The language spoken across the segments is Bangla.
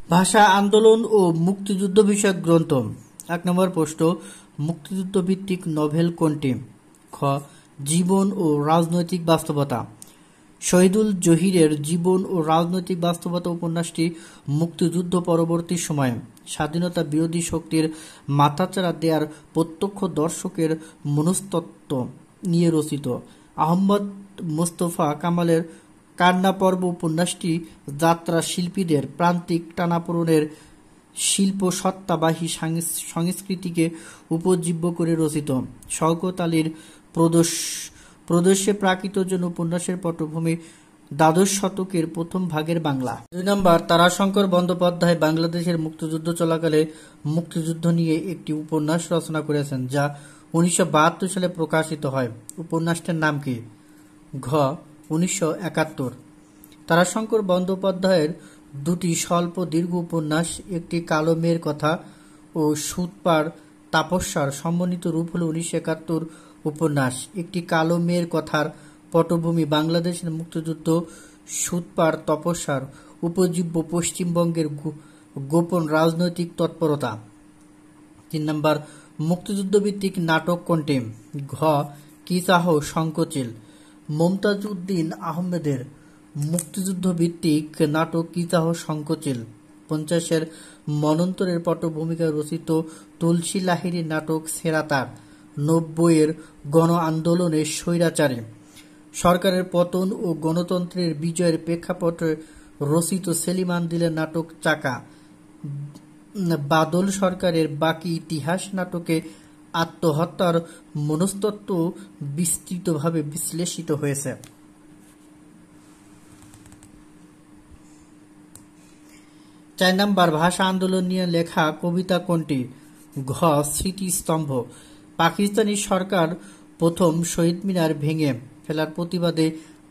ভাষা আন্দোলন ও মুক্তিযুদ্ধ বিষয়ক গ্রন্থ। ১ নম্বর প্রশ্ন, মুক্তিযুদ্ধ ভিত্তিক নভেল কোনটি? খ. জীবন ও রাজনৈতিক বাস্তবতা। শহীদুল জহিরের জীবন ও রাজনৈতিক বাস্তবতা উপন্যাসটি মুক্তিযুদ্ধ পরবর্তী সময়ে স্বাধীনতা বিরোধী শক্তির মাথাচাড়া দেয়ার প্রত্যক্ষ দর্শকের মনস্তত্ত্ব নিয়ে রচিত। আহমদ মোস্তফা কামালের কান্না পর্ব উপন্যাসটি যাত্রা শিল্পীদের প্রান্তিক টানাপোড়েনের শিল্প সত্তাবাহী সংস্কৃতিকে উপজীব্য করে রচিত। শওকত আলীর প্রদেশে প্রাকৃত জন উপন্যাসের পটভূমি দ্বাদশ শতকের প্রথম ভাগের বাংলা। ২ নম্বর, তারাশঙ্কর বন্দ্যোপাধ্যায় বাংলাদেশের মুক্তিযুদ্ধ চলাকালে মুক্তিযুদ্ধ নিয়ে একটি উপন্যাস রচনা করেছেন, যা ১৯৭২ সালে প্রকাশিত হয়। উপন্যাসটির নাম কি? ঘ. ১৯৭১। তারাশঙ্কর বন্দ্যোপাধ্যায়ের দুটি স্বল্প দীর্ঘ উপন্যাস, একটি কালো মেয়ের কথা ও সুতপার তাপস্যার সমন্বিত রূপ হল ১৯৭১ উপন্যাস। একটি কালো মেয়ের কথার পটভূমি বাংলাদেশের মুক্তিযুদ্ধ, সুতপার তপস্যার উপজীব্য পশ্চিমবঙ্গের গোপন রাজনৈতিক তৎপরতা। ৩ নম্বর, মুক্তিযুদ্ধভিত্তিক নাটক কোনটি? ঘ. কি চাহ শঙ্খচিল। মমতাজ উদ্দিন আহমেদের মুক্তিযুদ্ধভিত্তিক নাটক কি চাহ শঙ্খচিল ৫০-এর মন্বন্তরের পটভূমিকায় রচিত তুলসী লাহিড়ীর নাটক সেরাতার ৯০-এর গণ আন্দোলনে স্বৈরাচারী সরকারের পতন ও গণতন্ত্রের বিজয়ের প্রেক্ষাপটে রচিত সেলিম আন্দিলের নাটক চাকা। বাদল সরকারের বাকি ইতিহাস নাটকে আত্মহত্যার মনস্তত্ত্ব বিস্তৃতভাবে বিশ্লেষিত হয়েছে। ৪ নম্বর, ভাষা আন্দোলন নিয়ে লেখা কবিতা কোনটি? ঘ. স্মৃতিস্তম্ভ। পাকিস্তানি সরকার প্রথম শহীদ মিনার ভেঙে ফেলার প্রতিবাদে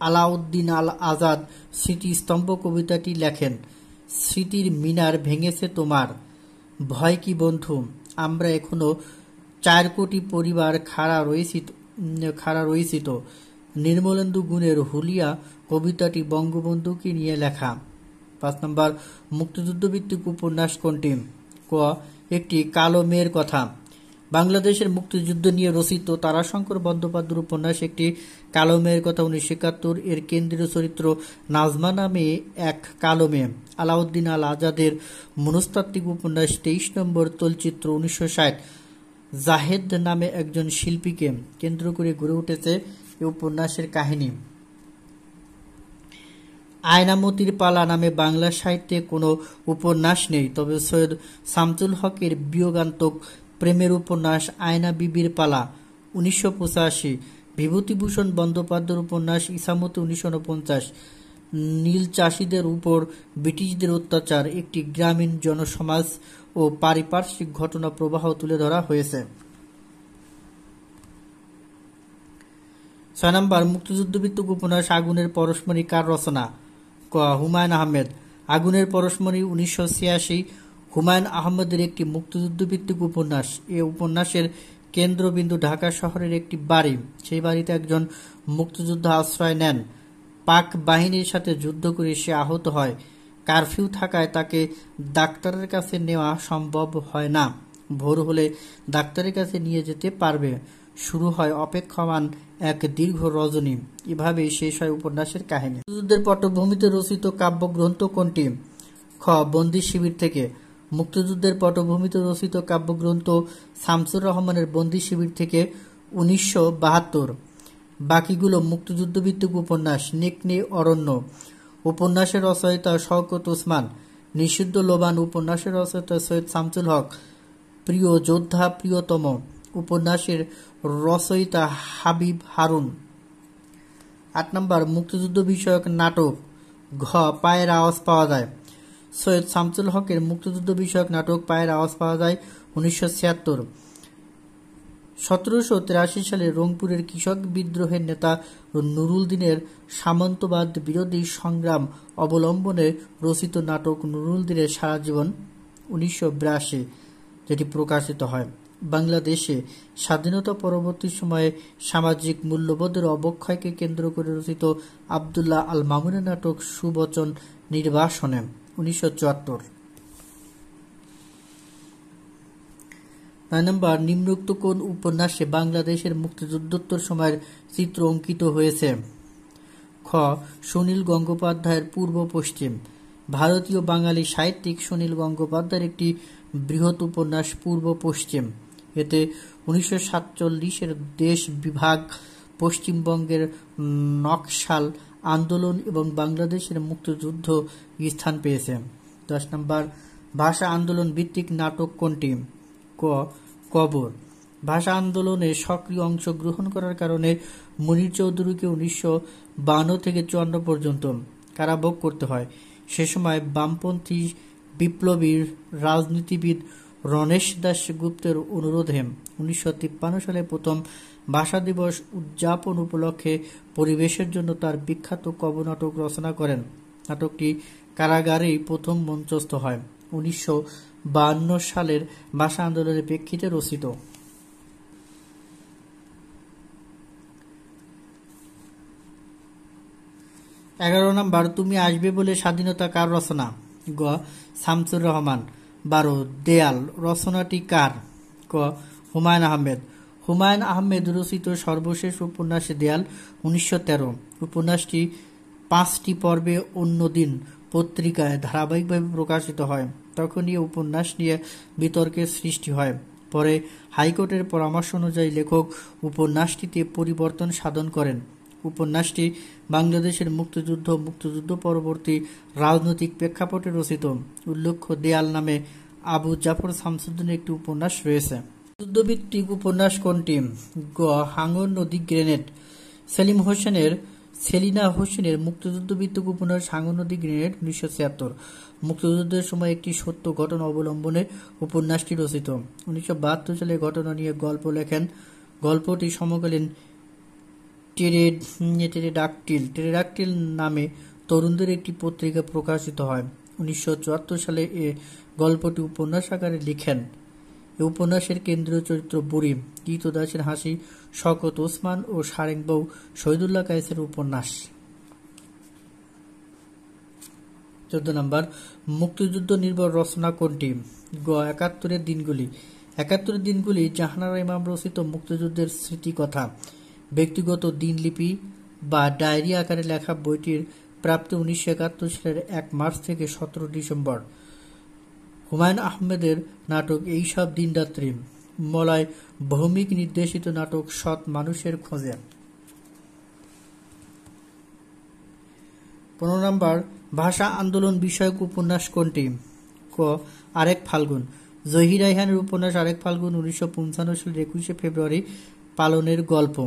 আলাউদ্দিন আল আজাদ স্মৃতিস্তম্ভ কবিতাটি লেখেন। স্মৃতির মিনার ভেঙেছে তোমার ভয় কি বন্ধু, আমরা এখনো ৪ কোটি পরিবার খাড়া রয়েছি তো। নির্মলেন্দু গুণের হুলিয়া কবিতাটি বঙ্গবন্ধুকে নিয়ে লেখা। ৫ নম্বর, মুক্তিযুদ্ধভিত্তিক উপন্যাস কোনটি? ক. একটি কালো মেয়ের কথা। বাংলাদেশের মুক্তিযুদ্ধ নিয়ে রচিত তারাশঙ্কর বন্দ্যোপাধ্যায়ের উপন্যাস একটি কালো মেয়ের কথা ১৯৭১। এর কেন্দ্রীয় চরিত্র নাজমা নামে এক কালো মেয়ে। আলাউদ্দিন আল আজাদের মনস্তাত্ত্বিক উপন্যাস ২৩ নম্বর চলচ্চিত্র ১৯৬০ জাহেদ নামে একজন শিল্পীকে কেন্দ্র করে গড়ে উঠেছে এই উপন্যাসের কাহিনী। আয়নামতির পালা নামে বাংলা সাহিত্যে কোনো উপন্যাস নেই, তবে সৈয়দ শামসুল হকের বিয়োগান্তক প্রেমের উপন্যাস আয়না বিবির পালা ১৯৮৫, বিভূতিভূষণ বন্দ্যোপাধ্যায়ের উপন্যাস ইসামতি ১৯৪৯, নীল চাষিদের উপর ব্রিটিশদের অত্যাচার, একটি গ্রামীণ জনসমাজ ও পারিপার্শ্বিক ঘটনা প্রবাহ তুলে ধরা হয়েছে। ৬ নম্বর, মুক্তিযুদ্ধভিত্তিক উপন্যাস আগুনের পরশমণি কার রচনা? ক. হুমায়ুন আহমেদ। আগুনের পরশমণি ১৯৮৬ হুমায়ুন আহমেদের একটি মুক্তিযুদ্ধভিত্তিক উপন্যাস। এ উপন্যাসের কেন্দ্রবিন্দু ঢাকা শহরের একটি বাড়ি। সেই বাড়িতে একজন মুক্তিযোদ্ধা আশ্রয় নেন। পাক বাহিনীর সাথে যুদ্ধ করে সে আহত হয়। কারফিউ থাকায় তাকে ডাক্তারের কাছে নেওয়া সম্ভব হয় না। ভোর হলে ডাক্তারের কাছে নিয়ে যেতে পারবে। শুরু হয় অপেক্ষমান এক দীর্ঘ রজনী। এভাবেই শেষ হয় উপন্যাসের কাহিনী। মুক্তিযুদ্ধের পটভূমিতে রচিত কাব্যগ্রন্থ কোনটি? খ. বন্দী শিবির থেকে। মুক্তিযুদ্ধের পটভূমিতে রচিত কাব্যগ্রন্থ শামসুর রহমানের বন্দী শিবির থেকে ১৯৭২। বাকিগুলো মুক্তিযুদ্ধভিত্তিক উপন্যাস। নেকড়ে অরণ্য উপন্যাসের রচয়িতা শওকত ওসমান। নিষিদ্ধ লোবান উপন্যাসের রচয়িতা সৈয়দ শামসুল হক। প্রিয় যোদ্ধা প্রিয়তম উপন্যাসের রচয়িতা হাবিব হারুন। ৮ নম্বর, মুক্তিযুদ্ধ বিষয়ক নাটক। ঘ. পায়ের আওয়াজ পাওয়া যায়। সৈয়দ শামসুল হকের মুক্তিযুদ্ধ বিষয়ক নাটক পায়ের আওয়াজ পাওয়া যায় ১৯৭৬। ১৭৮৩ সালে রংপুরের কৃষক বিদ্রোহের নেতা নুরুল দিনের সামন্তবাদ বিরোধী সংগ্রাম অবলম্বনে রচিত নাটক নুরুল দিনের সারা জীবন ১৯৮২, যেটি প্রকাশিত হয়। বাংলাদেশে স্বাধীনতা পরবর্তী সময়ে সামাজিক মূল্যবোধের অবক্ষয়কে কেন্দ্র করে রচিত আবদুল্লাহ আল মামুনের নাটক সুবচন নির্বাসনে ১৯৭৪। 9 নম্বর, নিম্নোক্ত কোন উপন্যাসে বাংলাদেশের মুক্তিযুদ্ধোত্তর সময়ের চিত্র অঙ্কিত হয়েছে? খ. সুনীল গঙ্গোপাধ্যায়ের পূর্ব পশ্চিম। ভারতীয় বাঙালি সাহিত্যিক সুনীল গঙ্গোপাধ্যায়ের একটি বৃহৎ উপন্যাস পূর্ব পশ্চিম। এতে 1947-এর দেশ বিভাগ, পশ্চিমবঙ্গের নকশাল আন্দোলন এবং বাংলাদেশের মুক্তিযুদ্ধ স্থান পেয়েছে। 10 নম্বর, ভাষা আন্দোলন ভিত্তিক নাটক কোনটি? ক. কবর। ভাষা আন্দোলনে সক্রিয় অংশগ্রহণ করার কারণে মুনীর চৌধুরীকে 1952 থেকে 54 পর্যন্ত কারাভোগ করতে হয়। সে সময় বামপন্থী বিপ্লবী রাজনীতিবিদ রণেশ দাস গুপ্তের অনুরোধে 1953 সালে প্রথম ভাষা দিবস উদযাপন উপলক্ষে পরিবেশের জন্য তার বিখ্যাত কবর নাটক রচনা করেন। নাটকটি কারাগারেই প্রথম মঞ্চস্থ হয়। 1952 সালের ভাষা আন্দোলনের প্রেক্ষিতে রচিত। 11 নম্বর, তুমি আসবে বলে স্বাধীনতা কার রচনা? গ. শামসুর রহমান। 12 দেয়াল রচনাটি কার? ক. হুমায়ুন আহমেদ। হুমায়ুন আহমেদ রচিত সর্বশেষ উপন্যাস দেয়াল 1913। উপন্যাসটি 5টি পর্বে অন্যদিন পত্রিকায় ধারাবাহিকভাবে প্রকাশিত হয়। তখনই উপন্যাস নিয়ে বিতর্কের সৃষ্টি হয়। পরে হাইকোর্টের পরামর্শ অনুযায়ী লেখক উপন্যাসটিতে পরিবর্তন সাধন করেন। উপন্যাসটি বাংলাদেশের মুক্তিযুদ্ধ পরবর্তী রাজনৈতিক প্রেক্ষাপটে রচিত। উল্লেখ্য, দেয়াল নামে আবু জাফর শামসুদ্দিনের একটি উপন্যাস রয়েছে। যুদ্ধভিত্তিক উপন্যাস কোনটি? গ. হাঙর নদী গ্রেনেড। সেলিনা হোসেনের মুক্তিযুদ্ধভিত্তিক উপন্যাস হাঙর নদী গ্রেনেড 1976। মুক্তিযুদ্ধের সময় একটি সত্য ঘটনা অবলম্বনে উপন্যাসটি রচিত। 1972 সালে ঘটনা নিয়ে গল্প লেখেন। গল্পটি সমকালীন টেরেডাকটিল নামে তরুণদের একটি পত্রিকা প্রকাশিত হয়। 1974 সালে এ গল্পটি উপন্যাস আকারে লিখেন। এ উপন্যাসের কেন্দ্রীয় চরিত্র বুড়ি, কৃতদাসের হাসি, শওকত ওসমান ও সারেংবউ শহীদুল্লাহ কায়েসের উপন্যাস। 14 নম্বর, মুক্তিযুদ্ধ নির্ভর রচনা কোনটি? গ. 71-এর দিনগুলি। 71-এর দিনগুলি জাহানারা ইমাম রচিত মুক্তিযুদ্ধের স্মৃতিকথা। ব্যক্তিগত দিনলিপি বা ডায়েরি আকারে লেখা বইটির প্রাপ্তি 1971 সালের 1 মার্চ থেকে 17 ডিসেম্বর। হুমায়ুন আহমেদের নাটক এইসব দিনরাত্রি। মলয় ভৌমিক নির্দেশিত নাটক সৎ মানুষের খোঁজে। 15 নম্বর, ভাষা আন্দোলন বিষয়ক উপন্যাস কোনটি? ক. আরেক ফাল্গুন। জহির রায়হানের উপন্যাস আরেক ফাল্গুন 1955 সালের 21 ফেব্রুয়ারি পালনের গল্প।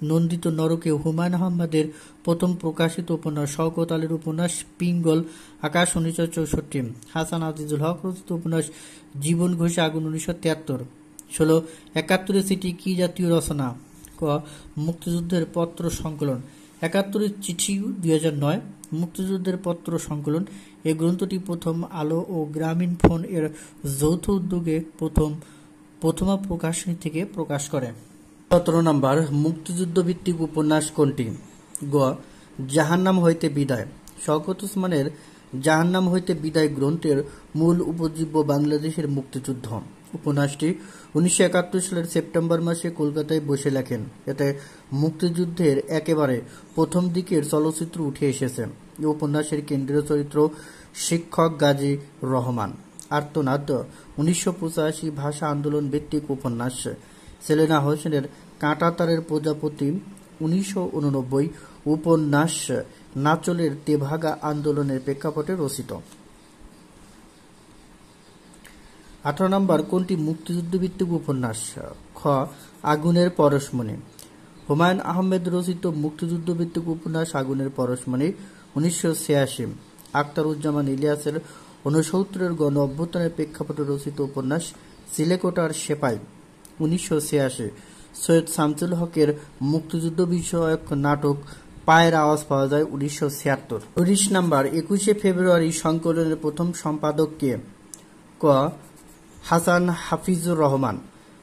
নন্দিত নরকে হুমায়ুন আহমেদের প্রথম প্রকাশিত উপন্যাস। শওকত আলীর উপন্যাস পিঙ্গল আকাশ 1964। হাসান আজিজুল হক রচিত উপন্যাস জীবন ঘষে আগুন 1973। 16 71-এর চিঠি কি জাতীয় রচনা? ক. মুক্তিযুদ্ধের পত্র সংকলন। 71-এর চিঠি 2009। মুক্তিযুদ্ধের পত্র সংকলন। এই গ্রন্থটি প্রথম আলো ও গ্রামীণ ফোন এর যৌথ উদ্যোগে প্রথমা প্রকাশনী থেকে প্রকাশ করে। 17 নম্বর, মুক্তিযুদ্ধ ভিত্তিক উপন্যাস কোনটি? গ. জাহান্নাম হইতে বিদায়। শওকত ওসমানের জাহান্নাম হইতে বিদায় গ্রন্থের মূল উপজীব্য বাংলাদেশের মুক্তিযুদ্ধ। উপন্যাসটি 1971 সালের সেপ্টেম্বর মাসে কলকাতায় বসে লেখেন। এতে মুক্তিযুদ্ধের একেবারে প্রথম দিকের চলচ্চিত্র উঠে এসেছে। এই উপন্যাসের কেন্দ্রীয় চরিত্র শিক্ষক গাজী রহমান। আর্তনাদ 1985 ভাষা আন্দোলন ভিত্তিক উপন্যাস। সেলিনা হোসেনের কাঁটাতারের প্রজাপতি 1989 উপন্যাস নাচলের তেভাগা আন্দোলনের প্রেক্ষাপটে রচিত। 18 নম্বর, কোনটি মুক্তিযুদ্ধ ভিত্তিক উপন্যাস? খ. আগুনের পরশমণি। হুমায়ুন আহমেদ রচিত মুক্তিযুদ্ধ ভিত্তিক উপন্যাস আগুনের পরশমণি 1986। আখতারুজ্জামান ইলিয়াসের 69-এর গণ অভ্যুত্থানের প্রেক্ষাপটে রচিত উপন্যাস সিলেকোটার সেপাই 1986। সৈয়দ শামসুল হকের মুক্তিযুদ্ধ বিষয়ক নাটক পায়ের আওয়াজ পাওয়া যায় 1976। 19 নম্বর, 21 ফেব্রুয়ারি সংকলনের প্রথম সম্পাদক কে? ক. হাসান হাফিজুর রহমান।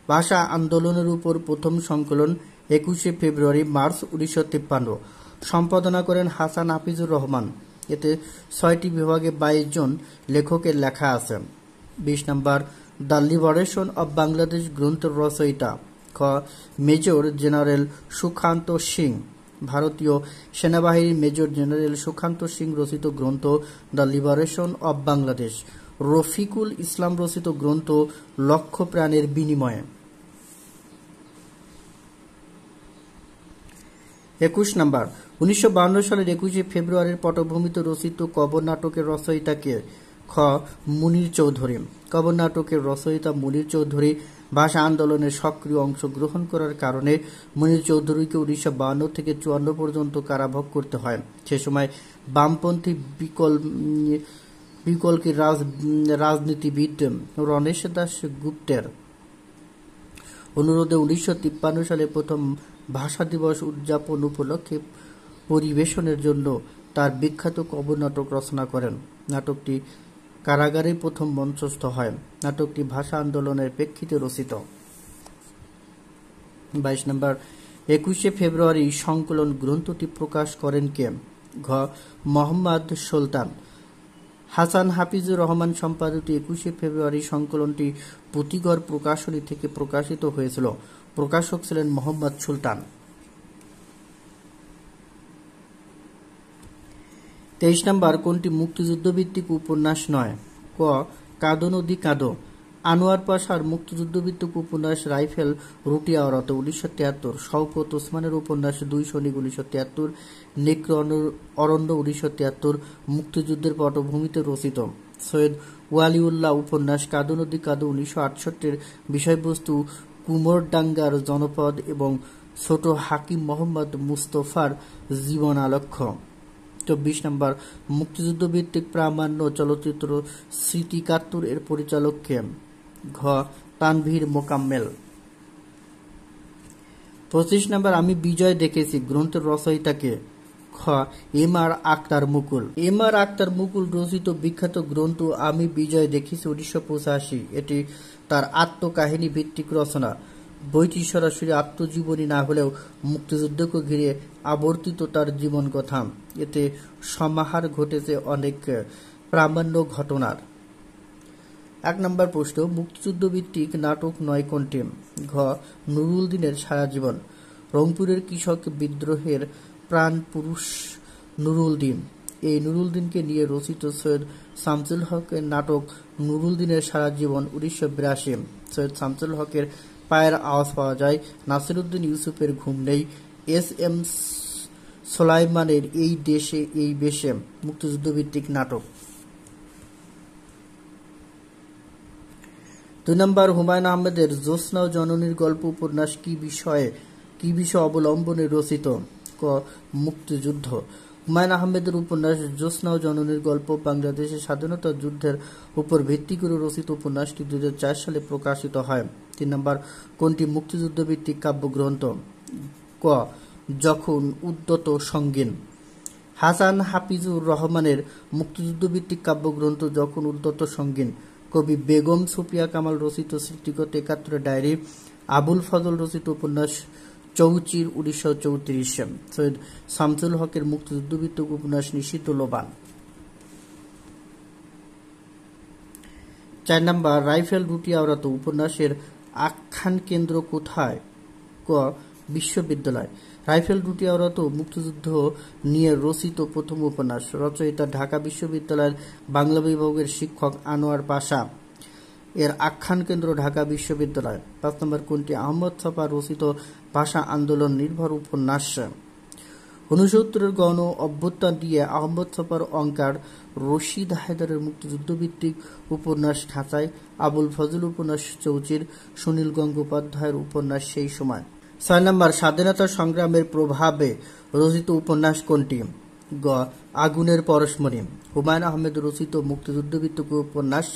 ভাষা আন্দোলনের উপর প্রথম সংকলন 21 ফেব্রুয়ারি মার্চ 1953। সম্পাদনা করেন হাসান হাফিজুর রহমান। এতে 6টি বিভাগে 22 জন লেখকের লেখা আছে। 20 নম্বর, দ্য লিবারেশন অব বাংলাদেশ গ্রন্থের রচয়িতা? খ. Major general Sukhanta Singh. ভারতীয় সেনাবাহিনীর মেজর জেনারেল সুখান্ত সিং রচিত গ্রন্থ the liberation of Bangladesh. Rafiqul Islam রচিত গ্রন্থ লক্ষ প্রাণের বিনিময়ে। 21 নম্বর, 1952 সালের 21 ফেব্রুয়ারির পটভূমিতে রচিত কবর নাটকের রচয়িতা কে? খ. মুনীর চৌধুরী। কবর নাটকের রচয়িতা মুনীর চৌধুরী ভাষা আন্দোলনে সক্রিয় অংশগ্রহণ করার কারণে মুনীর চৌধুরীকে 1952 থেকে 54 পর্যন্ত কারাভোগ করতে হয়। সে সময় বামপন্থী বিকল্পী রাজনীতিবিদ রণেশ দাস গুপ্তের অনুরোধে 1953 সালে প্রথম ভাষা দিবস উদযাপন উপলক্ষে পরিবেশনের জন্য তার বিখ্যাত কবর নাটক রচনা করেন। নাটকটি কারাগারে প্রথম মঞ্চস্থ হয়। নাটকটি ভাষা আন্দোলনের প্রেক্ষিতে রচিত। 22 নম্বর, 21 ফেব্রুয়ারি সংকলন গ্রন্থটি প্রকাশ করেন কে? ঘ. মোহাম্মদ সুলতান। হাসান হাফিজুর রহমান সম্পাদিত 21 ফেব্রুয়ারি সংকলনটি পুঁথিগড় প্রকাশনী থেকে প্রকাশিত হয়েছিল। প্রকাশক ছিলেন মোহাম্মদ সুলতান। 23 নম্বর, কোনটি মুক্তিযুদ্ধভিত্তিক উপন্যাস নয়? ক. কাঁদো নদী কাঁদো। আনোয়ার পাশার মুক্তিযুদ্ধভিত্তিক উপন্যাস রাইফেল রুটি আওরাত 1973, শওকত ওসমানের উপন্যাস 2 সৈনিক 1973, নেকড়ে অরণ্য 1973 মুক্তিযুদ্ধের পটভূমিতে রচিত। সৈয়দ ওয়ালিউল্লাহ উপন্যাস কাঁদো নদী কাঁদো 1968 বিষয়বস্তু কুমোরডাঙ্গার জনপদ এবং ছোট হাকিম মোহাম্মদ মুস্তফার জীবন আলক্ষ্য। 24 নম্বর, মুক্তিযুদ্ধভিত্তিক প্রামাণ্য চলচ্চিত্র স্মৃতিকাত্তর এর পরিচালক কে? ঘ. তানভীর মোকাম্মেল। 25 নম্বর, আমি বিজয় দেখেছি গ্রন্থের রচয়িতা কে? খ. এম আর আখতার মুকুল। এম আর আখতার মুকুল রচিত বিখ্যাত গ্রন্থ আমি বিজয় দেখেছি 1985। এটি তার আত্মকাহিনী ভিত্তিক রচনা। বইটি সরাসরি আত্মজীবনী না হলেও মুক্তিযুদ্ধকে ঘিরে আবর্তিত তার জীবন কথা। এতে সমাহার ঘটেছে অনেক প্রামাণ্য ঘটনার। 1 নম্বর প্রশ্ন, মুক্তিযুদ্ধ ভিত্তিক নাটক নয় কোনটি? ঘ. নুরুল দিনের সারা জীবন। রংপুরের কৃষক বিদ্রোহের প্রাণ পুরুষ নুরুল দিন। এই নুরুল দিনকে নিয়ে রচিত সৈয়দ শামসুল হকের নাটক নুরুল দিনের সারা জীবন 1982। সৈয়দ শামসুল হকের পায়ের আওয়াজ পাওয়া যায়, নাসিরউদ্দিন ইউসুফের ঘুম নেই, এস এম সোলাইমানের এই দেশে এই বেশে মুক্তিযুদ্ধভিত্তিক নাটক। 2 নম্বর, হুমায়ুন আহমেদের জ্যোৎস্না ও জননীর গল্প উপন্যাস কি বিষয় অবলম্বনে রচিত? ক. মুক্তিযুদ্ধ। হুমায়ুন আহমেদের উপন্যাস জ্যোৎস্না ও জননীর গল্প বাংলাদেশের স্বাধীনতা যুদ্ধের উপর ভিত্তি করে রচিত। উপন্যাসটি 2004 সালে প্রকাশিত হয়। 3 নম্বর, কোনটি মুক্তিযুদ্ধ ভিত্তিক কাব্যগ্রন্থ? ক. যখন উদ্যত সঙ্গীন। হাসান হাফিজুর রহমানের মুক্তিযুদ্ধভিত্তিক কাব্যগ্রন্থ যখন উদ্যত সঙ্গীন। কবি বেগম সুফিয়া কামাল রচিত সৃষ্টিগত 71 ডায়েরি। আবুল ফজল রচিত উপন্যাস চৌচির 1934। সৈয়দ শামসুল হকের মুক্তিযুদ্ধভিত্তিক উপন্যাস নিষিদ্ধ লোবান। 4 নম্বর, রাইফেল রুটি আওরাত উপন্যাসের আখ্যান কেন্দ্র কোথায়? ক. বিশ্ববিদ্যালয়। রাইফেল রুটি আওরাত মুক্তিযুদ্ধ নিয়ে রচিত প্রথম উপন্যাস। রচয়িতা ঢাকা বিশ্ববিদ্যালয়ের বাংলা বিভাগের শিক্ষক আনোয়ার পাশা। এর আখ্যান কেন্দ্র ঢাকা বিশ্ববিদ্যালয়। 5 নম্বর, কোনটি আহমদ ছফা রচিত ভাষা আন্দোলন নির্ভর উপন্যাস? 69 গণ অভ্যুত্থান দিয়ে আহমদ ছফার অঙ্কার রশিদ হায়দারের মুক্তিযুদ্ধভিত্তিক উপন্যাস ঢাকায়। আবুল ফজল উপন্যাস চৌচির। সুনীল গঙ্গোপাধ্যায়ের উপন্যাস সেই সময়। 6 নম্বর, স্বাধীনতা সংগ্রামের প্রভাবে রচিত উপন্যাস কোনটি? গ. আগুনের পরশমণি। হুমায়ুন আহমেদ রচিত মুক্তিযুদ্ধভিত্তিক উপন্যাস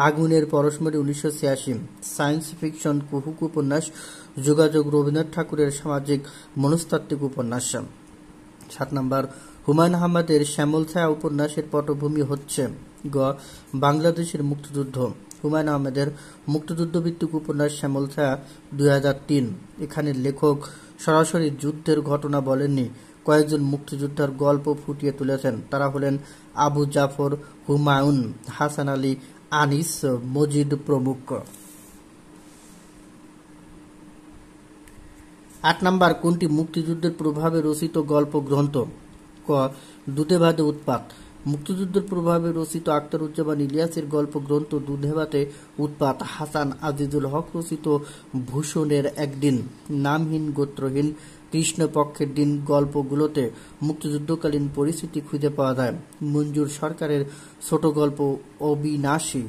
আগুনের পরশমণি 1986। সায়েন্স ফিকশন কুহুক উপন্যাস যোগাযোগ রবীন্দ্রনাথ ঠাকুরের সামাজিক মনস্তাত্ত্বিক উপন্যাস। 7 নম্বর, হুমায়ুন আহমেদের শ্যামল ছায়া উপন্যাসের পটভূমি হচ্ছে? গ. বাংলাদেশের মুক্তিযুদ্ধ। হুমায়ুন আহমেদের মুক্তিযুদ্ধভিত্তিক উপন্যাস শ্যামল ছায়া 2003। এখানে লেখক সরাসরি যুদ্ধের ঘটনা বলেননি, কয়েকজন মুক্তিযোদ্ধার গল্প ফুটিয়ে তুলেছেন। তারা হলেন আবু জাফর, হুমায়ুন, হাসান আলী, আনিস, মজিদ প্রমুখ। 8 নাম্বার, কোনটি মুক্তিযুদ্ধের প্রভাবে রচিত গল্প গ্রন্থ? ক. দুধে ভাতে উৎপাত। মুক্তিযুদ্ধের প্রভাবে রচিত আখতারুজ্জামান ইলিয়াসের গল্প গ্রন্থ দুধে ভাতে উৎপাত। হাসান আজিজুল হক রচিত ভূষণের একদিন, নামহীন গোত্রহীন, কৃষ্ণপক্ষের দিন গল্পগুলোতে মুক্তিযুদ্ধকালীন পরিস্থিতি খুঁজে পাওয়া যায়। মঞ্জুর সরকারের ছোট গল্প অবিনাশী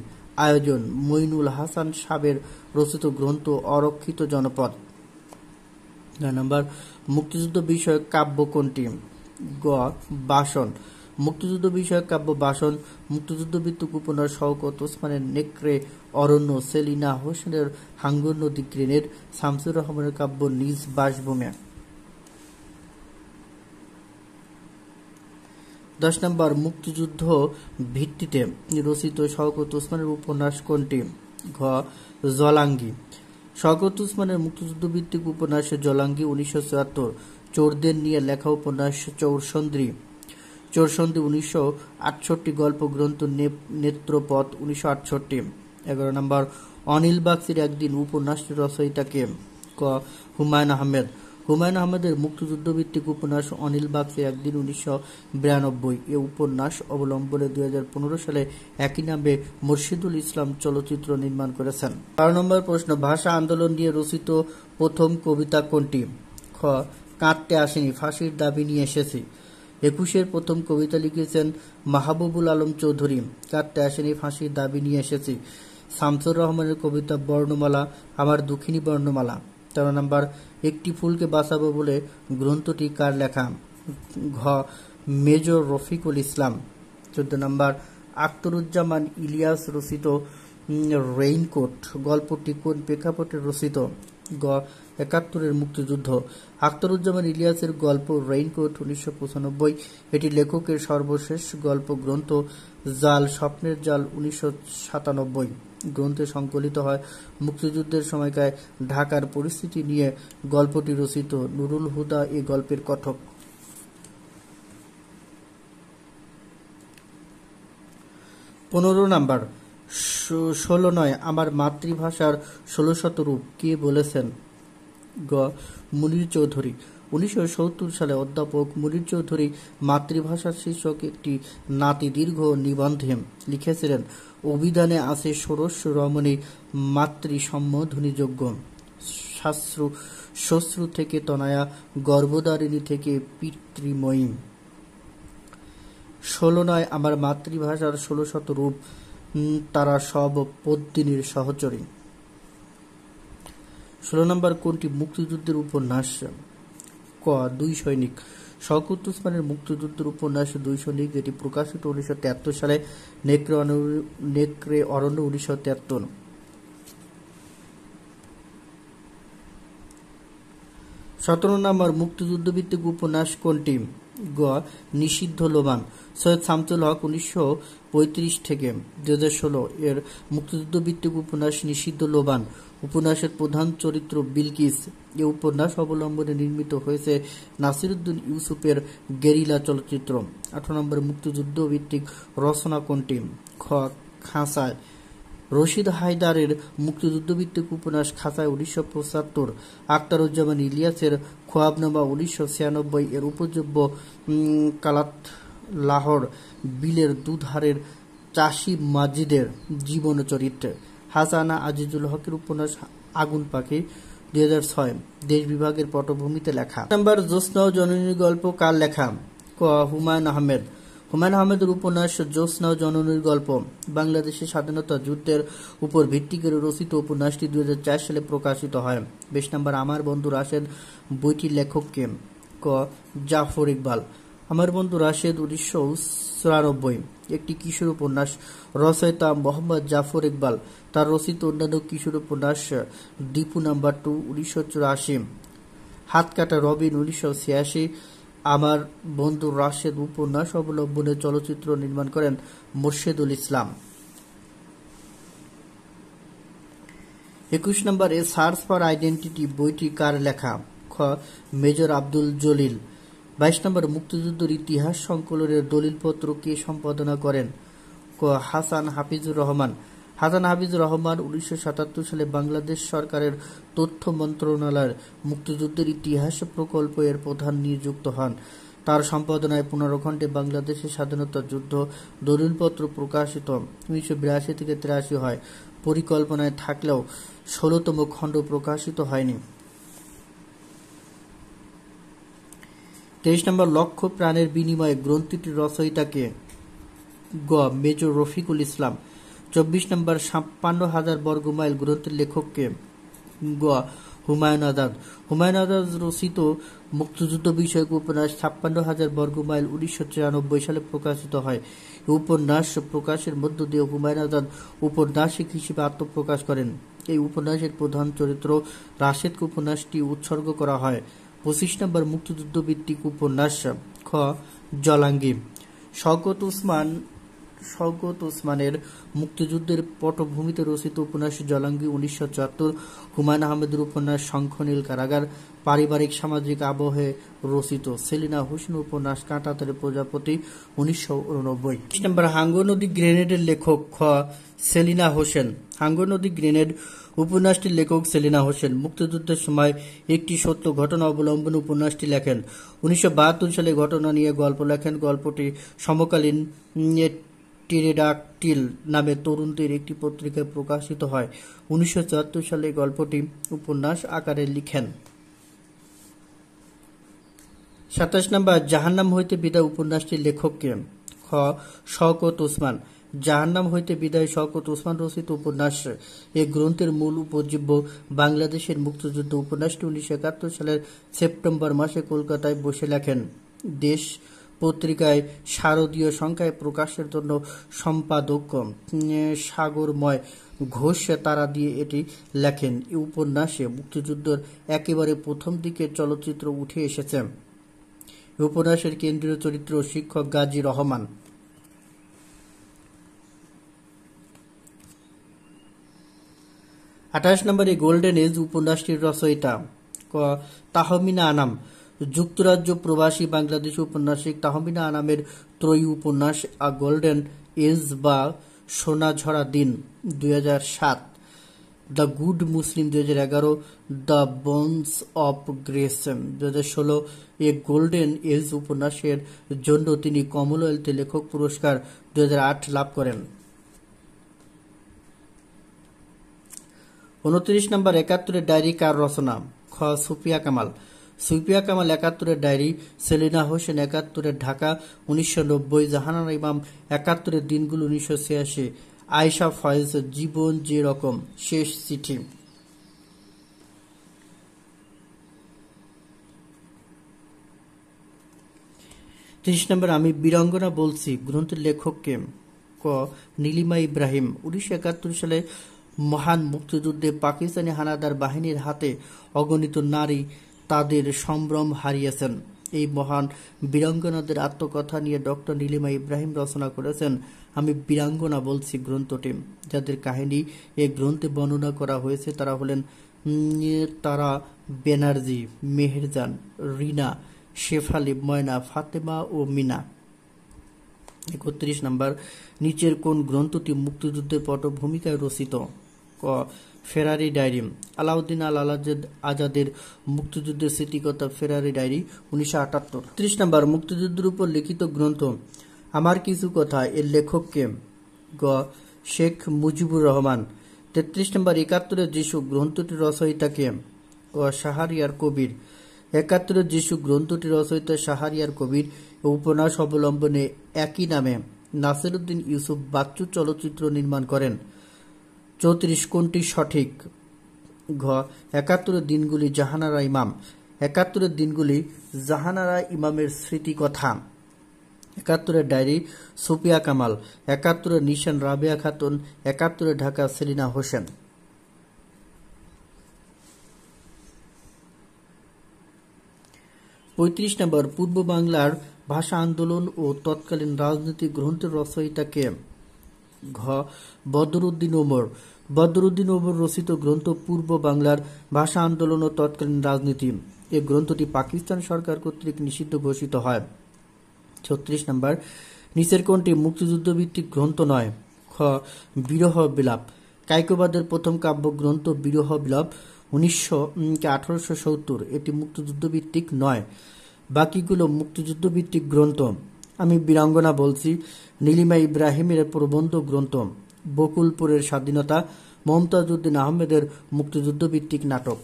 আয়োজন। মইনুল হাসান সাবের রচিত গ্রন্থ অরক্ষিত জনপদ। 9 নম্বর, মুক্তিযুদ্ধ বিষয়ক কাব্য কোনটি? গ. বাসন। মুক্তিযুদ্ধ বিষয়ক কাব্য বাসন। মুক্তিযুদ্ধ ভিত্তিক উপন্যাস শওকত ওসমানের নেকড়ে অরণ্য, সেলিনা হোসেনের হাঙ্গর নদী গ্রেনেড, শামসুর রহমানের কাব্য নিজ বাসভূমি। 10 নম্বর, মুক্তিযুদ্ধ ভিত্তিতে রচিত শওকত ওসমানের উপন্যাস কোনটি? ঘ. জলাঙ্গি। শওকত ওসমানের মুক্তিযুদ্ধ ভিত্তিক উপন্যাস জলাঙ্গি 1974। চোরদের নিয়ে লেখা উপন্যাস চৌরসন্দ্রী 1968। গল্প গ্রন্থ নেত্রপথ 1968। 11 নম্বর, অনিল বাগচির একদিন উপন্যাসটি রচয়িতা কে? ক. হুমায়ুন আহমেদ। হুমায়ুন আহমেদের মুক্তিযুদ্ধ ভিত্তিক উপন্যাস অনিল বাগচির একদিন 1992। এ উপন্যাস অবলম্বনে 2015 সালে একই নামে মুর্শিদুল ইসলাম চলচ্চিত্র নির্মাণ করেছেন। 12 নম্বর প্রশ্ন, ভাষা আন্দোলন নিয়ে রচিত প্রথম কবিতা কোনটি? খ. কাঁদতে আসেনি, ফাঁসির দাবি নিয়ে এসেছি। 21-এর প্রথম কবিতা লিখেছেন মাহবুবুল আলম চৌধুরী। কাঁদতে আসেনি, ফাঁসির দাবি নিয়ে এসেছি। শামসুর রহমানের কবিতা বর্ণমালা, আমার দুঃখিনী বর্ণমালা। 13 নম্বর, একটি ফুলকে বাঁচাবো বলে গ্রন্থটি কার লেখা? ঘ. মেজর রফিকুল ইসলাম। 14 নম্বর, আখতারুজ্জামান ইলিয়াস রচিত রেইনকোট গল্পটি কোন প্রেক্ষাপটে রচিত? গ. 71-এর মুক্তিযুদ্ধ। আখতারুজ্জামান ইলিয়াসের গল্প রেইনকোট 1995। এটি লেখকের সর্বশেষ গল্প গ্রন্থ। জাল, স্বপ্নের জাল 1997। গ্রন্থে সংকলিত হয় মুক্তিযুদ্ধের সময়কার ঢাকার পরিস্থিতি নিয়ে। গল্পটি রচিত নুরুল হুদা এ গল্পের কথক। 15 নাম্বার, 16 নয় আমার মাতৃভাষার 16শত রূপ কে বলেছেন? গ. মুনীর চৌধুরী। 1970 সালে অধ্যাপক মুনীর চৌধুরী মাতৃভাষা শীর্ষক একটি নাতিদীর্ঘ নিবন্ধে লিখেছিলেন, অভিধানে আছে ষোড়শ রমণী মাতৃসম্বোধনীযোগ্য। শ্বশ্রু থেকে তনয়া, গর্ভধারিণী থেকে পিতৃময়ী। 16 নয় আমার মাতৃভাষার 16শত রূপ, তারা সব পদ্মিনীর সহচরী। 16 নম্বর, কোনটি মুক্তিযুদ্ধের উপন্যাস? ক. দুই সৈনিক। শওকত ওসমানের মুক্তিযুদ্ধের উপন্যাস দুই সৈনিক। এটি প্রকাশিত 1973 সালে। নেকড়ে অরণ্য 1973। 17 নম্বর, মুক্তিযুদ্ধ ভিত্তিক উপন্যাস কোনটি? গ. নিষিদ্ধ লোবান। সৈয়দ শামসুল হক 1935 থেকে 2016 এর মুক্তিযুদ্ধ ভিত্তিক উপন্যাস নিষিদ্ধ লোবান। উপন্যাসের প্রধান চরিত্র বিলকিস। এ উপন্যাস অবলম্বনে নির্মিত হয়েছে নাসিরুদ্দিন ইউসুফের গেরিলা চলচ্চিত্র। 18 নম্বর, মুক্তিযুদ্ধ ভিত্তিক রচনা কোনটি? খ. খাঁচায়। রশিদ হায়দারের মুক্তিযুদ্ধ ভিত্তিক উপন্যাস খাঁচায় 1975। আখতারুজ্জামান ইলিয়াসের খোয়াবনামা 1996 এর উপজীব্য কালাত লাহোর বিলের দুধারের চাষি মাজিদের জীবন চরিত্র। হাসান আজিজুল হকের উপন্যাস আগুন পাখি 2006 দেশ বিভাগের পটভূমিতে লেখা। নাম্বার, জ্যোৎস্না ও জননীর গল্প কার লেখা? ক. হুমায়ুন আহমেদ। হুমায়ুন আহমেদের উপন্যাস জ্যোৎস্না ও জননীর গল্প বাংলাদেশের স্বাধীনতা যুদ্ধের উপর ভিত্তি করে রচিত। উপন্যাসটি 2004 সালে প্রকাশিত হয়। 20 নম্বর, আমার বন্ধু রাশেদ বইটির লেখক কে? ক. জাফর ইকবাল। আমার বন্ধু রাশেদ 1994 একটি কিশোর উপন্যাস। রচয়িতা মোহাম্মদ জাফর ইকবাল। তার রচিত অন্যান্য কিশোর উপন্যাস দীপু নাম্বার 2 1984, হাতকাটা রবিন 1986। আমার বন্ধু রাশেদ উপন্যাস অবলম্বনে চলচ্চিত্র নির্মাণ করেন মুর্শিদুল ইসলাম। 21 নম্বর, এ সার্চ ফর আইডেন্টিটি বইটি কার লেখা? খ. মেজর আব্দুল জলিল। 22 নম্বর, মুক্তিযুদ্ধের ইতিহাস সংকলনের দলিলপত্র কে সম্পাদনা করেন? ক. হাসান হাফিজুর রহমান। হাসান হাফিজুর রহমান 1977 সালে বাংলাদেশ সরকারের তথ্য মন্ত্রণালয়ের মুক্তিযুদ্ধের ইতিহাস প্রকল্প এর প্রধান নিযুক্ত হন। তার সম্পাদনায় 15 খণ্ডে বাংলাদেশের স্বাধীনতা যুদ্ধ দলিলপত্র প্রকাশিত 1982 থেকে 83 হয়। পরিকল্পনায় থাকলেও 16তম খণ্ড প্রকাশিত হয়নি। 23 নম্বর, লক্ষ প্রাণের বিনিময়ে গ্রন্থটির রচয়িতাকে? গ. মেজর রফিকুল ইসলাম। 24 নম্বর, 56,000 বর্গমাইল গ্রন্থের লেখককে? গ. হুমায়ুন আজাদ। হুমায়ুন আজাদ রচিত মুক্তিযুদ্ধ বিষয়ক উপন্যাস 56,000 বর্গমাইল 1993 সালে প্রকাশিত হয়। এই উপন্যাস প্রকাশের মধ্য দিয়ে হুমায়ুন আজাদ ঔপন্যাসিক হিসেবে আত্মপ্রকাশ করেন। এই উপন্যাসের প্রধান চরিত্র রাশেদকে উপন্যাসটি উৎসর্গ করা হয়। 25 নম্বর, মুক্তিযুদ্ধ ভিত্তিক উপন্যাস? খ. জলাঙ্গি। শওকত ওসমানের মুক্তিযুদ্ধের পটভূমিতে রচিত উপন্যাস জলাঙ্গি 1974। হুমায়ুন আহমেদের উপন্যাস শঙ্খনীল কারাগার পারিবারিক সামাজিক আবহে রচিত। সেলিনা হোসেন উপন্যাস কাঁটাতারের প্রজাপতি 1989। 20 নম্বর, হাঙ্গর নদী গ্রেনেডের লেখক? খ. সেলিনা হোসেন। হাঙ্গর নদী গ্রেনেড উপন্যাসটির লেখক সেলিনা হোসেন মুক্তিযুদ্ধের সময় একটি সত্য ঘটনা অবলম্বনে উপন্যাসটি লেখেন। 1972 সালে ঘটনা নিয়ে গল্প লেখেন। গল্পটি সমকালীন টেরেডাকটিল নামে তরুণদের একটি পত্রিকায় প্রকাশিত হয়। 1974 সালে গল্পটি উপন্যাস আকারে লিখেন। 27 নম্বর, জাহান্নাম হইতে বিদায় উপন্যাসটির লেখককে? খ. শওকত ওসমান। জাহান্নাম হইতে বিদায় শওকত ওসমান রচিত উপন্যাস। এই গ্রন্থের মূল উপজীব্য বাংলাদেশের মুক্তিযুদ্ধ। উপন্যাসটি 1971 সালের সেপ্টেম্বর মাসে কলকাতায় বসে লেখেন। দেশ পত্রিকায় শারদীয় সংখ্যায় প্রকাশের জন্য সম্পাদক সাগরময় ঘোষ তারা দিয়ে এটি লেখেন। এই উপন্যাসে মুক্তিযুদ্ধের একেবারে প্রথম দিকের চলচ্চিত্র উঠে এসেছে। এই উপন্যাসের কেন্দ্রীয় চরিত্র শিক্ষক গাজী রহমান। 28 নম্বরে, গোল্ডেন এজ উপন্যাসটির রচয়িতা? ক. তাহমিনা আনাম। যুক্তরাজ্য প্রবাসী বাংলাদেশী উপন্যাসিক তাহমিনা আনামের ত্রয়ী উপন্যাস আ গোল্ডেন এজ বা সোনাঝরা দিন 2007, the good Muslim 2011, the bones of grace 2016। A golden age উপন্যাসের জন্য তিনি কমনওয়েলথ লেখক পুরস্কার 2008 লাভ করেন। 29 নম্বর, 71-এর ডায়েরি কার রচনা? খ. সুফিয়া কামাল। সুফিয়া কামাল 71-এর ডায়েরি। সেলিনা হোসেন 71-এর ঢাকা 1990। জাহানারা ইমাম 71-এর দিনগুলো 1986। আয়েশা ফয়েজ জীবন যে রকম, শেষ চিঠি। 30 নম্বর, আমি বীরাঙ্গনা বলছি গ্রন্থের লেখককে? ক. নীলিমা ইব্রাহিম। 1971 সালে মহান মুক্তিযুদ্ধে পাকিস্তানি হানাদার বাহিনীর হাতে অগণিত নারী তাদের সম্ভ্রম হারিয়েছেন। এই মহান বীরাঙ্গনাদের আত্মকথা নিয়ে ডক্টর নীলিমা ইব্রাহিম রচনা করেছেন আমি বীরাঙ্গনা বলছি গ্রন্থটি। যাদের কাহিনী এই গ্রন্থে বর্ণনা করা হয়েছে তারা হলেন তারা ব্যানার্জি, মেহেরজান, রিনা, শেফালি, ময়না, ফাতেমা ও মিনা। 31 নম্বর, নিচের কোন গ্রন্থটি মুক্তিযুদ্ধের পটভূমিকায় রচিত? ক. ফেরারি ডায়েরি। আলাউদ্দিন আল আজাদের মুক্তিযুদ্ধের স্মৃতিকথা ফেরারি ডায়েরি 1978। 30 নম্বর, মুক্তিযুদ্ধের উপর লিখিত গ্রন্থ আমার কিছু কথা এর লেখককে? গ. শেখ মুজিবুর রহমান। 33 নম্বর, 71-এর যিশু গ্রন্থটির রচয়িতাকে? ক. শাহরিয়ার কবির। 71-এর যিশু গ্রন্থটির রচয়িতা শাহরিয়ার কবির। উপন্যাস অবলম্বনে একই নামে নাসিরউদ্দিন ইউসুফ বাচ্চু চলচ্চিত্র নির্মাণ করেন। 34 কোনটি সঠিক? ঘ. 71-এর দিনগুলি জাহানারা ইমাম। 71-এর দিনগুলি জাহানারা ইমামের স্মৃতিকথা। 71-এর ডায়েরি সুফিয়া কামাল। 71-এর নিশান রাবেয়া খাতুন। 71-এর ঢাকা সেলিনা হোসেন। 35 নম্বর, পূর্ব বাংলার ভাষা আন্দোলন ও তৎকালীন রাজনৈতিক গ্রন্থের রচয়িতাকে? ঘ. বদরুদ্দিন ওমর। বদরুদ্দিন ওমর রচিত গ্রন্থ পূর্ব বাংলার ভাষা আন্দোলন ও তৎকালীন রাজনীতি। এই গ্রন্থটি পাকিস্তান সরকার কর্তৃক নিষিদ্ধ ঘোষিত হয়। 36 নম্বর, নিচের কোনটি মুক্তিযুদ্ধ ভিত্তিক গ্রন্থ নয়? খ. বিরহ বিলাপ। কায়কোবাদের প্রথম কাব্যগ্রন্থ বিরহ বিলাপ 1870, এটি মুক্তিযুদ্ধ ভিত্তিক নয়, বাকিগুলো মুক্তিযুদ্ধ ভিত্তিক গ্রন্থ। আমি বীরাঙ্গনা বলছি নীলিমা ইব্রাহিমের প্রবন্ধ গ্রন্থ। বকুলপুরের স্বাধীনতা মমতাজ উদ্দিন আহমেদের মুক্তিযুদ্ধ ভিত্তিক নাটক।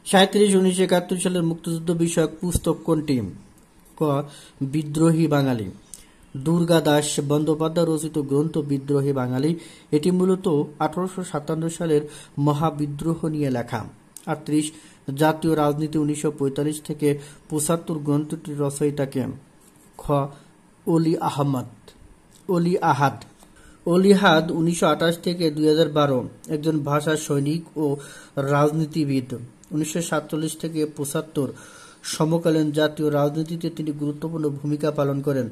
1971 সালের মুক্তিযুদ্ধ বিষয়ক পুস্তক কোনটি? ক বিদ্রোহী বাঙালি। দুর্গা দাস বন্দ্যোপাধ্যায় রচিত গ্রন্থ বিদ্রোহী বাঙালি, এটি মূলত 1857 সালের মহাবিদ্রোহ নিয়ে লেখা। 38 জাতীয় রাজনীতি 1945 থেকে 75 গ্রন্থটির রচয়িতাকে? খ অলি আহাদ। অলিহাদ 1928 থেকে 2012 একজন ভাষা সৈনিক ও রাজনীতিবিদ। 1947 থেকে 75 সমকালীন জাতীয় রাজনীতিতে তিনি গুরুত্বপূর্ণ ভূমিকা পালন করেন।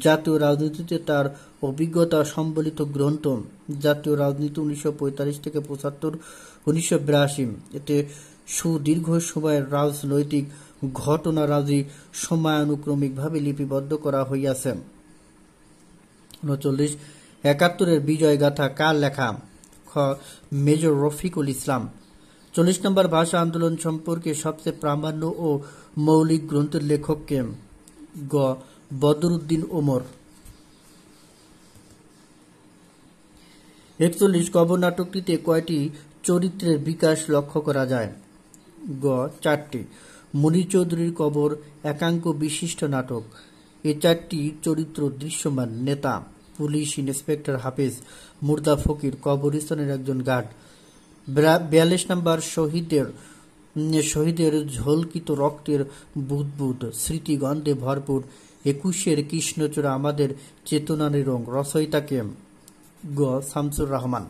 জাতীয় রাজনীতিতে তার অভিজ্ঞতা সম্বলিত গ্রন্থ জাতীয় রাজনীতি 1945 থেকে 75, 1982, এতে সুদীর্ঘ সময়ের রাজনৈতিক ঘটনারাজি সময়ানুক্রমিকভাবে লিপিবদ্ধ করা হইয়াছে। 39 71-এর বিজয় গাথা কার লেখা? খ মেজর রফিকুল ইসলাম। 40 নম্বর ভাষা আন্দোলন সম্পর্কে সবচেয়ে প্রামাণ্য ও মৌলিক গ্রন্থের লেখককে? গ বদরুদ্দিন ওমর। 41 কবর নাটকটিতে কয়টি চরিত্রের বিকাশ লক্ষ্য করা যায়? গ 4টি। মুনির চৌধুরীর কবর একাঙ্ক বিশিষ্ট নাটক। এই 4টি চরিত্র দৃশ্যমান নেতা, পুলিশ ইন্সপেক্টর হাফিজ, মুর্দা ফকির, কবরস্থানের একজন গার্ড। 42 নম্বর শহীদের ঝলকিত রক্তের বুদবুদ স্মৃতিগন্ধে ভরপুর 21-এর কৃষ্ণচূড়া আমাদের চেতনার রং, রচয়িতাকে? গ শামসুর রহমান।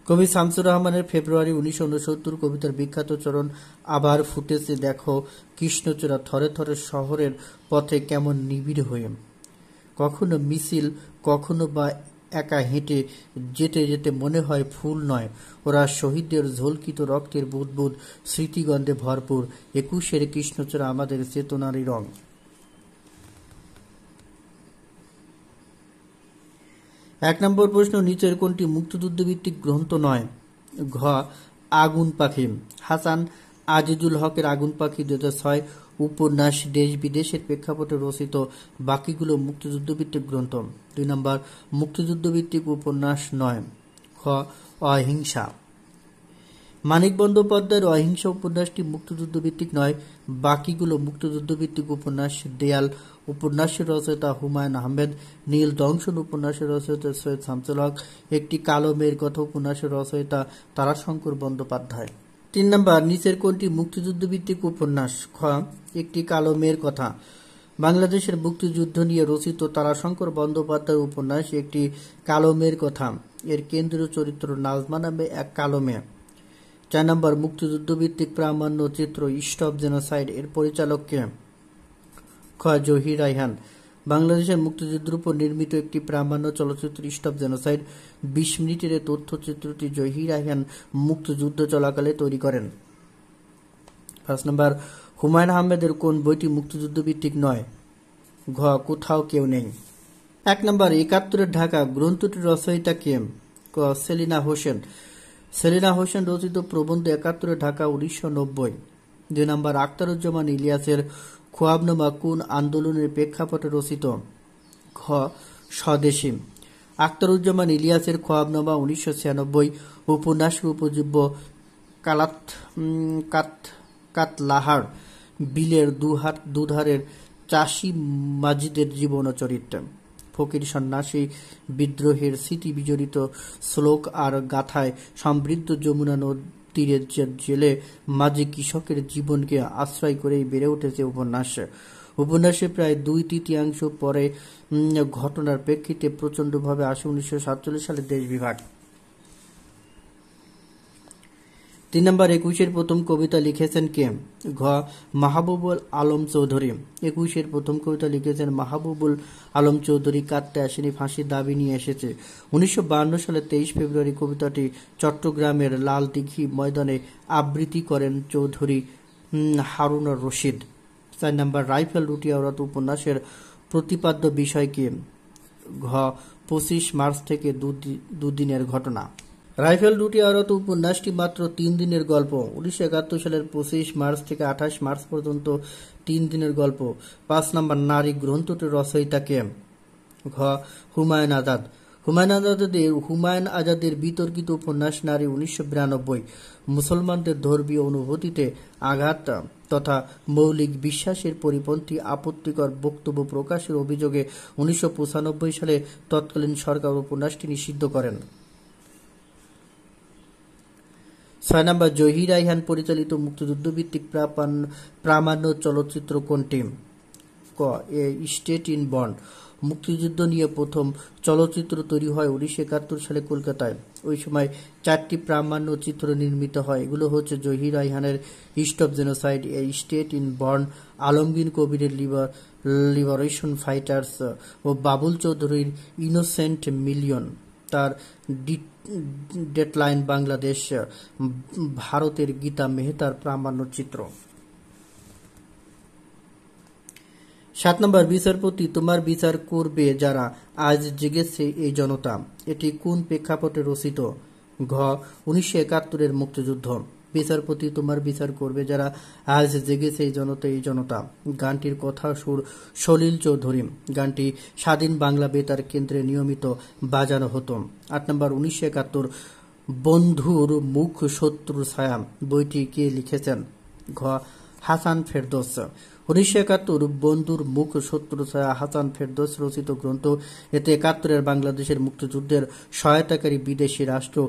কবি শামসুর রহমানের ফেব্রুয়ারি 1969 কবিতার বিখ্যাত চরণ আবার ফুটেছে দেখো কৃষ্ণচূড়া থরে থরে শহরের পথে কেমন নিবিড় হয়ে। কখনো মিছিল, কখনো বা একা হেঁটে যেতে যেতে মনে হয় ফুল নয়, ওরা শহীদদের ঝলকিত রক্তের বুদবুদ স্মৃতিগন্ধে ভরপুর 21-এর কৃষ্ণচূড়া আমাদের চেতনারই রং। 1 নম্বর প্রশ্ন, নিচের কোনটি মুক্তিযুদ্ধ ভিত্তিক গ্রন্থ নয়? ঘ আগুন পাখি। হাসান আজিজুল হকের আগুন পাখি 2006 উপন্যাস দেশ বিদেশের প্রেক্ষাপটে রচিত, বাকিগুলো মুক্তিযুদ্ধ ভিত্তিক গ্রন্থ। 2 নম্বর মুক্তিযুদ্ধ ভিত্তিক উপন্যাস নয়। খ অহিংসা। মানিক বন্দ্যোপাধ্যায়ের অহিংসা উপন্যাসটি মুক্তিযুদ্ধ ভিত্তিক নয়, বাকিগুলো মুক্তিযুদ্ধ ভিত্তিক উপন্যাস। দেয়াল উপন্যাসের রচয়িতা হুমায়ুন আহমেদ। নীল দংশন উপন্যাসের রচয়িতা সৈয়দ শামসুল হক। একটি কালো মেয়ের কথা উপন্যাসের রচয়িতা তারাশঙ্কর বন্দ্যোপাধ্যায়। 3 নম্বর নিচের কোনটি মুক্তিযুদ্ধ ভিত্তিক উপন্যাস? খ একটি কালো মেয়ের কথা। বাংলাদেশের মুক্তিযুদ্ধ নিয়ে রচিত তারাশঙ্কর বন্দ্যোপাধ্যায়ের উপন্যাস একটি কালো মেয়ের কথা। এর কেন্দ্রীয় চরিত্র নাজমা নামে এক কালো মেয়ে। 4 নম্বর মুক্তিযুদ্ধ ভিত্তিক প্রামাণ্য চিত্র স্টপ জেনোসাইড, এর পরিচালককে? খ জহির রায়হান। বাংলাদেশের মুক্তিযুদ্ধের উপর নির্মিত একটি প্রামাণ্য চলচ্চিত্র স্টপ জেনোসাইড। 20 মিনিটের তথ্যচিত্রটি জহির রায়হান মুক্তিযুদ্ধ চলাকালে তৈরি করেন। 5 নম্বর হুমায়ুন আহমেদের কোন বইটি মুক্তিযুদ্ধ ভিত্তিক নয়? ঘ কোথাও কেউ নেই। 1 নম্বর 71-এর ঢাকা গ্রন্থটির রচয়িতা কে? ক সেলিনা হোসেন। সেলিনা হোসেন রচিত প্রবন্ধ 71-এর ঢাকা 1990। 2 নম্বর আখতারুজ্জামান ইলিয়াসের খোয়াবনামা কোন আন্দোলনের প্রেক্ষাপটে রচিত? খ স্বদেশী। আখতারুজ্জামান ইলিয়াসের খোয়াবনামা 1996 উপন্যাসের উপজীব্য কাতলাহার বিলের দুধারের চাষি মাজিদের জীবন ও চরিত্র। ফকির সন্ন্যাসী বিদ্রোহের স্মৃতি বিজড়িত শ্লোক আর গাথায় সমৃদ্ধ যমুনা তীরের জেলে মাঝি কৃষকের জীবনকে আশ্রয় করেই বেড়ে উঠেছে উপন্যাসে প্রায় 2/3 পরে ঘটনার প্রেক্ষিতে প্রচণ্ডভাবে আসে 1947 সালের দেশ বিভাগ। 3 নম্বর 21-এর প্রথম কবিতা লিখেছেন কে? ঘ মাহবুবুল আলম চৌধুরী। 21-এর প্রথম কবিতা লিখেছেন মাহবুবুল আলম চৌধুরী। কাটতে আসেনি, ফাঁসির দাবি নিয়ে এসেছে। 1952 সালের 23 ফেব্রুয়ারি কবিতাটি চট্টগ্রামের লালদিঘি ময়দানে আবৃত্তি করেন চৌধুরী হারুনুর রশিদ। 4 নম্বর রাইফেল রুটি আওরাত উপন্যাসের প্রতিপাদ্য বিষয় কি? ঘ 25 মার্চ থেকে দুদিনের ঘটনা। রাইফেল রুটি আওরাত উপন্যাসটি মাত্র 3 দিনের গল্প। 1971 সালের 25 মার্চ থেকে 28 মার্চ পর্যন্ত 3 দিনের গল্প। 5 নম্বর নারী গ্রন্থটির রচয়িতা কে? ঘ হুমায়ুন আজাদ। হুমায়ুন আজাদের বিতর্কিত উপন্যাস নারী 1992 মুসলমানদের ধর্মীয় অনুভূতিতে আঘাত তথা মৌলিক বিশ্বাসের পরিপন্থী আপত্তিকর বক্তব্য প্রকাশের অভিযোগে 1995 সালে তৎকালীন সরকার উপন্যাসটি নিষিদ্ধ করেন। 6 নম্বর জহির রায়হান পরিচালিত মুক্তিযুদ্ধভিত্তিক প্রামাণ্য চলচ্চিত্র কোনটি? ক এ স্টেট ইন বন্ড। মুক্তিযুদ্ধ নিয়ে প্রথম চলচ্চিত্র তৈরি হয় 1971 সালে কলকাতায়। ওই সময় 4টি প্রামাণ্য চিত্র নির্মিত হয়। এগুলো হচ্ছে জহির রায়হানের stop genocide, a state is বন্ড, আলমগীর কবিরের লিবারেশন ফাইটার্স ও বাবুল চৌধুরীর ইনোসেন্ট মিলিয়ন। তার ডেডলাইন বাংলাদেশ, ভারতের গীতা মেহতার প্রামাণ্য চিত্র। 7 নম্বর বিচারপতি তোমার বিচার করবে যারা, আজ জেগেছে এই জনতা। এটি কোন প্রেক্ষাপটে রচিত? ঘ 1971 মুক্তিযুদ্ধ। বিচারপতি তোমার বিচার করবে যারা, আজ জেগেছে এই জনতা। গানটির কথা সুর সলিল চৌধুরী। গানটি স্বাধীন বাংলা বেতার কেন্দ্রে নিয়মিত বাজানো হতো। 8 নম্বর 1971 বন্ধুর মুখ শত্রুর ছায়া বইটি কে লিখেছেন? ঘ হাসান ফেরদৌস। 1971 বন্ধুর মুখ শত্রুর ছায়া হাসান ফেরদৌস রচিত গ্রন্থ। এতে 71 বাংলাদেশের মুক্তিযুদ্ধের সহায়তাকারী বিদেশি রাষ্ট্র,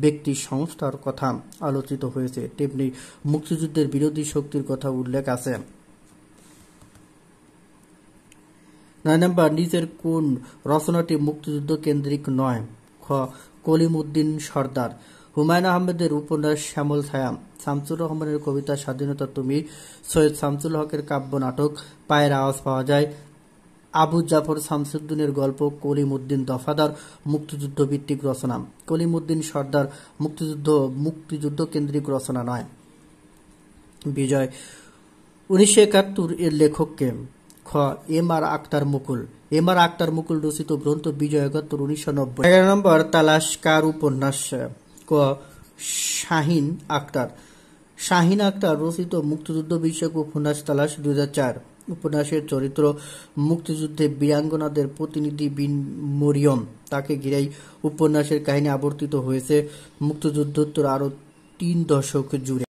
ব্যক্তি, সংস্থার কথা আলোচিত হয়েছে। তেমনি মুক্তিযুদ্ধের বিরোধী শক্তির কথা উল্লেখ আছে। 9 নম্বর নিচের কোন রচনাটি মুক্তিযুদ্ধ কেন্দ্রিক নয়? খ কলিমউদ্দিন সরদার। হুমায়ুন আহমেদের উপন্যাস শ্যামল ছায়া, শামসুর রহমানের কবিতা স্বাধীনতা তুমি, সৈয়দ শামসুল হকের কাব্য নাটক পায়ের আওয়াজ পাওয়া যায়, আবু জাফর শামসুদ্দিনের গল্প কলিমউদ্দিন দফাদার মুক্তিযুদ্ধ ভিত্তিক রচনা। কলিমউদ্দিন সরদার মুক্তিযুদ্ধ কেন্দ্রিক রচনা নয়। বিজয় 1971 এর লেখককে? খ এম আর আক্তার মুকুল। এম আর আক্তার মুকুল রচিত গ্রন্থ বিজয় 71 1990। 11 নম্বর তালাশ কার উপন্যাস? ক শাহিন আক্তার। শাহিন আক্তার রচিত মুক্তিযুদ্ধ বিষয়ক উপন্যাস তালাশ 2004। উপন্যাসের চরিত্র মুক্তিযুদ্ধে বীরাঙ্গনাদের প্রতিনিধি বিন মরিয়ম। তাকে ঘিরেই উপন্যাসের কাহিনী আবর্তিত হয়েছে মুক্তিযুদ্ধোত্তর আরো 3 দশক জুড়ে।